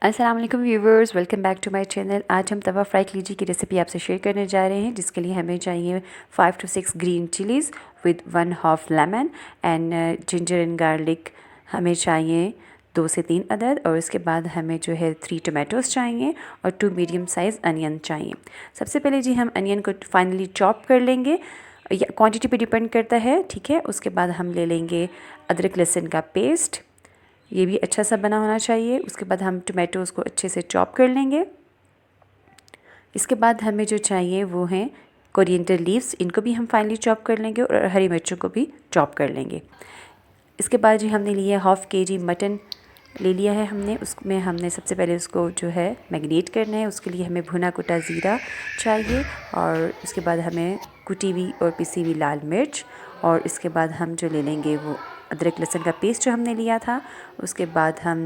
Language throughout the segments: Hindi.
अस्सलाम वालेकुम viewers, welcome back to my channel. आज हम तवा फ्राई कलेजी की रेसिपी आपसे शेयर करने जा रहे हैं, जिसके लिए हमें चाहिए 5 to 6 green chillies with 1/2 lemon and ginger and garlic हमें चाहिए 2 से 3 अदद। और उसके बाद हमें जो है 3 टमाटोज़ चाहिए और 2 मीडियम साइज़ अनियन चाहिए। सबसे पहले जी हम अनियन को फाइनली चॉप कर लेंगे, या क्वांटिटी पे डिपेंड करता है, ठीक है। उसके बाद हम ले लेंगे अदरक लहसुन का पेस्ट, ये भी अच्छा सा बना होना चाहिए। उसके बाद हम टमाटोज़ को अच्छे से चॉप कर लेंगे। इसके बाद हमें जो चाहिए वो हैं कोरिएंडर लीव्स, इनको भी हम फाइनली चॉप कर लेंगे और हरी मिर्चों को भी चॉप कर लेंगे। इसके बाद जी हमने लिया 1/2 kg मटन ले लिया है हमने। उसमें हमने सबसे पहले उसको जो है मैरिनेट करना है। उसके लिए हमें भुना कुटा ज़ीरा चाहिए और उसके बाद हमें कुटी हुई और पिसी हुई लाल मिर्च, और इसके बाद हम जो ले लेंगे वो अदरक लहसुन का पेस्ट जो हमने लिया था। उसके बाद हम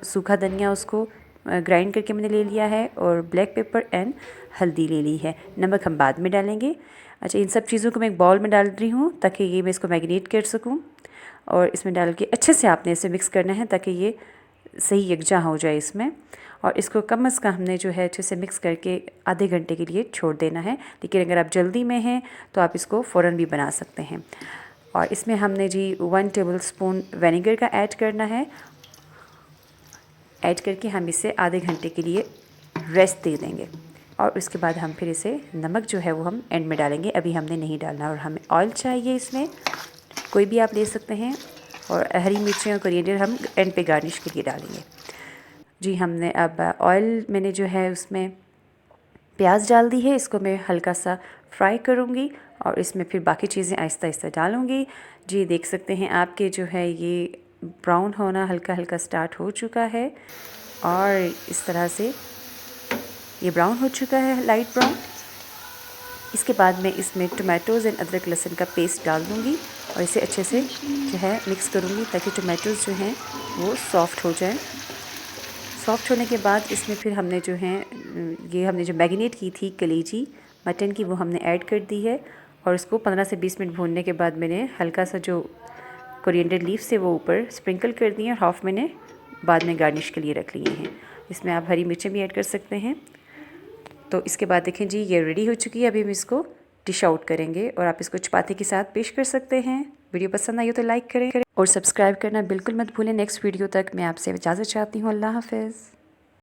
सूखा धनिया उसको ग्राइंड करके मैंने ले लिया है, और ब्लैक पेपर एंड हल्दी ले ली है। नमक हम बाद में डालेंगे। अच्छा, इन सब चीज़ों को मैं एक बाउल में डाल रही हूँ ताकि ये मैं इसको मैरिनेट कर सकूँ, और इसमें डाल के अच्छे से आपने इसे मिक्स करना है ताकि ये सही यकजा हो जाए इसमें। और इसको कम से कम हमने जो है अच्छे से मिक्स करके आधे घंटे के लिए छोड़ देना है। लेकिन अगर आप जल्दी में हैं तो आप इसको फ़ौरन भी बना सकते हैं। और इसमें हमने जी 1 टेबलस्पून विनेगर का ऐड करना है। ऐड करके हम इसे आधे घंटे के लिए रेस्ट दे देंगे, और उसके बाद हम फिर इसे नमक जो है वो हम एंड में डालेंगे, अभी हमने नहीं डालना। और हमें ऑयल चाहिए, इसमें कोई भी आप ले सकते हैं, और हरी मिर्चें और कोरिएंडर हम एंड पे गार्निश के लिए डालेंगे। जी हमने अब ऑयल मैंने जो है उसमें प्याज डाल दी है, इसको मैं हल्का सा फ्राई करूँगी और इसमें फिर बाकी चीज़ें आहिस्ता आहिस्ता डालूँगी। जी देख सकते हैं आपके जो है ये ब्राउन होना हल्का हल्का स्टार्ट हो चुका है, और इस तरह से ये ब्राउन हो चुका है, लाइट ब्राउन। इसके बाद मैं इसमें टमाटोज़ एंड अदरक लहसुन का पेस्ट डाल दूँगी और इसे अच्छे से जो है मिक्स करूँगी ताकि टमाटोज़ जो हैं वो सॉफ़्ट हो जाएं। सॉफ़्ट होने के बाद इसमें फिर हमने जो है ये हमने जो मैरिनेट की थी कलेजी मटन की, वो हमने ऐड कर दी है, और उसको 15 से 20 मिनट भूनने के बाद मैंने हल्का सा जो कोरिएंडर लीव्स से वो ऊपर स्प्रिंकल कर दिए, और हाफ़ मैंने बाद में गार्निश के लिए रख लिए हैं। इसमें आप हरी मिर्चें भी ऐड कर सकते हैं। तो इसके बाद देखें जी ये रेडी हो चुकी है। अभी हम इसको डिश आउट करेंगे, और आप इसको चपाती के साथ पेश कर सकते हैं। वीडियो पसंद आई हो तो लाइक करें और सब्सक्राइब करना बिल्कुल मत भूलें। नेक्स्ट वीडियो तक मैं आपसे इजाज़त चाहती हूँ। अल्लाह हाफ़िज़।